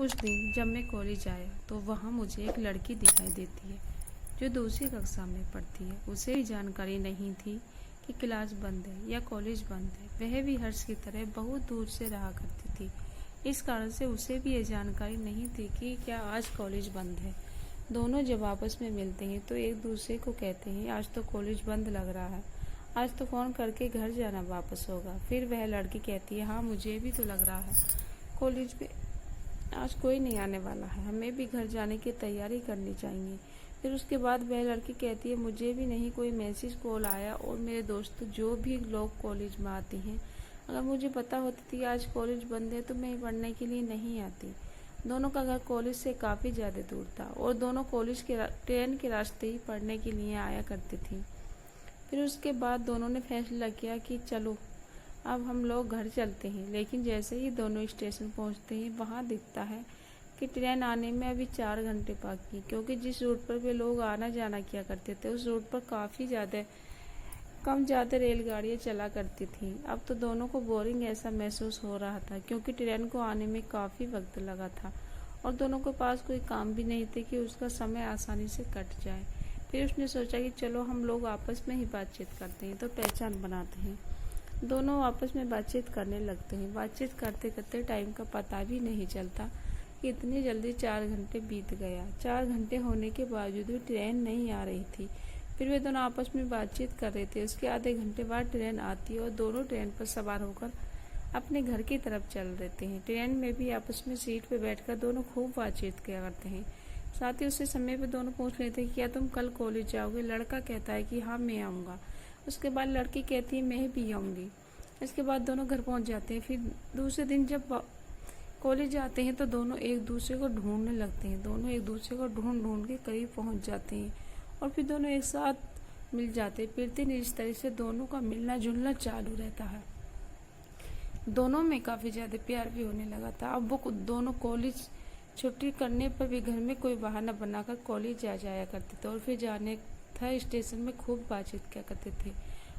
उस दिन जब मैं कॉलेज आया तो वहाँ मुझे एक लड़की दिखाई देती है जो दूसरी कक्षा में पढ़ती है। उसे भी जानकारी नहीं थी कि क्लास बंद है या कॉलेज बंद है। वह भी हर्ष की तरह बहुत दूर से रहा करती थी। इस कारण से उसे भी ये जानकारी नहीं थी कि क्या आज कॉलेज बंद है। दोनों जब आपस में मिलते हैं तो एक दूसरे को कहते हैं आज तो कॉलेज बंद लग रहा है, आज तो फ़ोन करके घर जाना वापस होगा। फिर वह लड़की कहती है हाँ मुझे भी तो लग रहा है कॉलेज पे आज कोई नहीं आने वाला है, हमें भी घर जाने की तैयारी करनी चाहिए। फिर उसके बाद वह लड़की कहती है मुझे भी नहीं कोई मैसेज कॉल आया और मेरे दोस्त जो भी लोग कॉलेज में आते हैं, अगर मुझे पता होती थी आज कॉलेज बंद है तो मैं पढ़ने के लिए नहीं आती। दोनों का घर कॉलेज से काफ़ी ज़्यादा दूर था और दोनों कॉलेज के ट्रेन के रास्ते ही पढ़ने के लिए आया करती थी। फिर उसके बाद दोनों ने फैसला किया कि चलो अब हम लोग घर चलते हैं। लेकिन जैसे ही दोनों स्टेशन पहुंचते हैं वहां दिखता है कि ट्रेन आने में अभी 4 घंटे बाकी, क्योंकि जिस रूट पर वे लोग आना जाना किया करते थे उस रूट पर काफ़ी कम ज़्यादा रेलगाड़ियाँ चला करती थीं। अब तो दोनों को बोरिंग ऐसा महसूस हो रहा था क्योंकि ट्रेन को आने में काफ़ी वक्त लगा था और दोनों के पास कोई काम भी नहीं थे कि उसका समय आसानी से कट जाए। फिर उसने सोचा कि चलो हम लोग आपस में ही बातचीत करते हैं तो पहचान बनाते हैं। दोनों आपस में बातचीत करने लगते हैं। बातचीत करते करते टाइम का पता भी नहीं चलता कि इतनी जल्दी 4 घंटे बीत गया। 4 घंटे होने के बावजूद भी ट्रेन नहीं आ रही थी। फिर वे दोनों आपस में बातचीत कर रहे थे। उसके आधे घंटे बाद ट्रेन आती है और दोनों ट्रेन पर सवार होकर अपने घर की तरफ चल देते हैं। ट्रेन में भी आपस में सीट पर बैठकर दोनों खूब बातचीत किया करते हैं। साथ ही उसी समय पे दोनों पूछ लेते हैं क्या तुम कल कॉलेज जाओगे। लड़का कहता है कि हाँ मैं आऊँगा। उसके बाद लड़की कहती है मैं भी आऊँगी। इसके बाद दोनों घर पहुँच जाते हैं। फिर दूसरे दिन जब कॉलेज जाते हैं तो दोनों एक दूसरे को ढूंढने लगते हैं। दोनों एक दूसरे को ढूंढ ढूंढ के करीब पहुँच जाते हैं और फिर दोनों एक साथ मिल जाते हैं। फिर दिन इस तरह से दोनों का मिलना जुलना चालू रहता है। दोनों में काफ़ी ज़्यादा प्यार भी होने लगा था। अब वो दोनों कॉलेज छुट्टी करने पर भी घर में कोई बहाना बनाकर कॉलेज आ जाया करते थे और फिर जाने था स्टेशन में खूब बातचीत किया करते थे।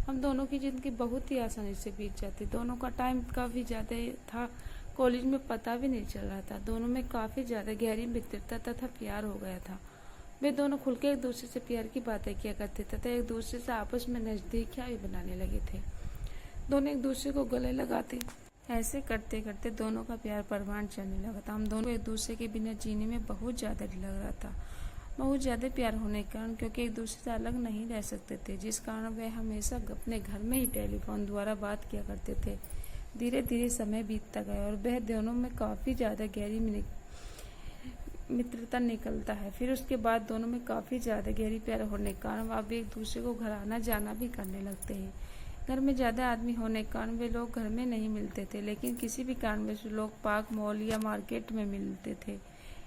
हम दोनों की ज़िंदगी बहुत ही आसानी से बीत जाती। दोनों का टाइम काफ़ी ज़्यादा था, कॉलेज में पता भी नहीं चल रहा था। दोनों में काफ़ी ज़्यादा गहरी मित्रता तथा प्यार हो गया था। वे दोनों खुल के एक दूसरे से प्यार की बातें किया करते तथा एक दूसरे से आपस में नज़दीकियाँ भी बनाने लगे थे। दोनों एक दूसरे को गले लगाते। ऐसे करते करते दोनों का प्यार परवान चलने लगा था। हम दोनों एक दूसरे के बिना जीने में बहुत ज़्यादा लग रहा था। बहुत ज़्यादा प्यार होने के कारण क्योंकि एक दूसरे से अलग नहीं रह सकते थे, जिस कारण वे हमेशा अपने घर में ही टेलीफोन द्वारा बात किया करते थे। धीरे धीरे समय बीतता गया और वह दोनों में काफ़ी ज़्यादा गहरी मित्रता निकलता है। फिर उसके बाद दोनों में काफ़ी ज़्यादा गहरी प्यार होने के कारण अब एक दूसरे को घर आना जाना भी करने लगते हैं। घर में ज़्यादा आदमी होने के कारण वे लोग घर में नहीं मिलते थे, लेकिन किसी भी कारणवश लोग पार्क, मॉल या मार्केट में मिलते थे।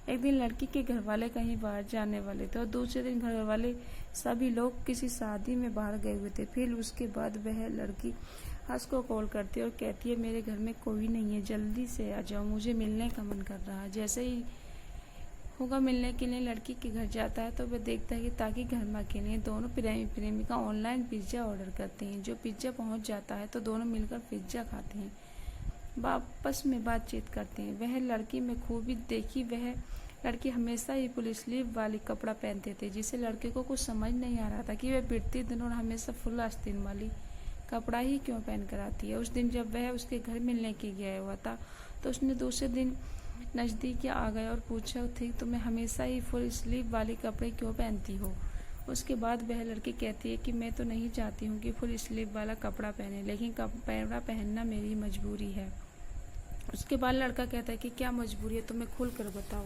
एक दिन लड़की के घर वाले कहीं बाहर जाने वाले थे और दूसरे दिन घर वाले सभी लोग किसी शादी में बाहर गए हुए थे। फिर उसके बाद वह लड़की हर्ष को कॉल करती है और कहती है मेरे घर में कोई नहीं है, जल्दी से आ जाओ, मुझे मिलने का मन कर रहा है। जैसे ही होगा मिलने के लिए लड़की के घर जाता है तो वह देखता है कि ताकि घर में अकेले हैं। दोनों प्रेमी प्रेमिका ऑनलाइन पिज्ज़ा ऑर्डर करते हैं। जो पिज्ज़ा पहुंच जाता है तो दोनों मिलकर पिज्ज़ा खाते हैं, आपस में बातचीत करते हैं। वह लड़की में खूबी देखी, वह लड़की हमेशा ही फुल स्लीव वाली कपड़ा पहनते थे, जिसे लड़के को कुछ समझ नहीं आ रहा था कि वह बिड़ती दिन और हमेशा फुल आस्तीन वाली कपड़ा ही क्यों पहन कर आती है। उस दिन जब वह उसके घर मिलने के गया हुआ था तो उसने दूसरे दिन नज़दीक आ गया और पूछा थी तुम्हें हमेशा ही फुल स्लीव वाले कपड़े क्यों पहनती हो। उसके बाद वह लड़की कहती है कि मैं तो नहीं चाहती हूँ कि फुल स्लीव वाला कपड़ा पहने, लेकिन कपड़ा पहनना मेरी मजबूरी है। उसके बाद लड़का कहता है कि क्या मजबूरी है, तुम्हें खुल कर बताओ।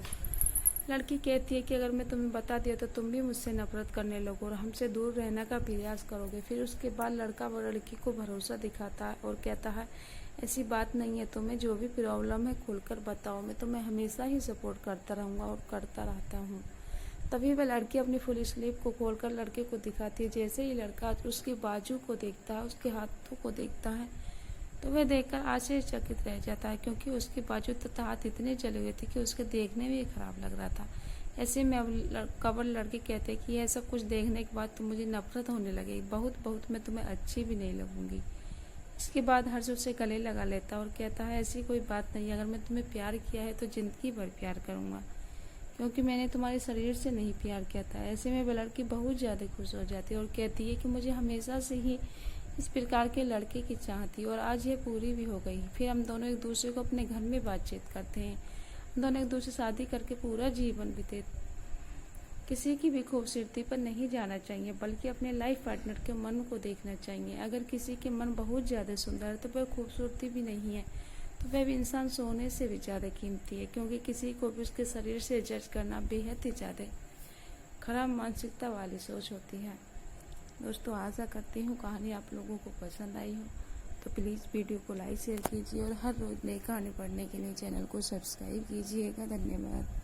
लड़की कहती है कि अगर मैं तुम्हें बता दिया तो तुम भी मुझसे नफरत करने लगो और हमसे दूर रहने का प्रयास करोगे। फिर उसके बाद लड़का वो लड़की को भरोसा दिखाता है और कहता है ऐसी बात नहीं है, तुम्हें जो भी प्रॉब्लम है खुलकर बताओ, मैं तुम्हें हमेशा ही सपोर्ट करता रहूँगा और करता रहता हूँ। तभी वह लड़की अपनी फुल स्लीव को खोलकर लड़के को दिखाती है। जैसे ही लड़का उसके बाजू को देखता है, उसके हाथों को देखता है तो वह देखकर आश्चर्यचकित रह जाता है, क्योंकि उसके बाजू तथा हाथ इतने जले हुए थे कि उसके देखने में ही खराब लग रहा था। ऐसे में अब कवर लड़के कहते कि यह सब कुछ देखने के बाद तो मुझे नफरत होने लगेगी, बहुत मैं तुम्हें अच्छी भी नहीं लगूंगी। इसके बाद हर्ष उसे गले लगा लेता और कहता है ऐसी कोई बात नहीं, अगर मैं तुम्हें प्यार किया है तो ज़िंदगी भर प्यार करूँगा, क्योंकि मैंने तुम्हारे शरीर से नहीं प्यार किया था। ऐसे में वह लड़की बहुत ज़्यादा खुश हो जाती है और कहती है कि मुझे हमेशा से ही इस प्रकार के लड़के की चाह थी और आज यह पूरी भी हो गई। फिर हम दोनों एक दूसरे को अपने घर में बातचीत करते हैं। हम दोनों एक दूसरे से शादी करके पूरा जीवन बीते। किसी की भी खूबसूरती पर नहीं जाना चाहिए, बल्कि अपने लाइफ पार्टनर के मन को देखना चाहिए। अगर किसी के मन बहुत ज़्यादा सुंदर है तो वह खूबसूरती भी नहीं है, तो वह भी इंसान सोने से भी ज़्यादा कीमती है, क्योंकि किसी को भी उसके शरीर से जज करना बेहद ही ज़्यादा खराब मानसिकता वाली सोच होती है। दोस्तों, आशा करती हूँ कहानी आप लोगों को पसंद आई हो, तो प्लीज़ वीडियो को लाइक शेयर कीजिए और हर रोज़ नई कहानी पढ़ने के लिए चैनल को सब्सक्राइब कीजिएगा। धन्यवाद।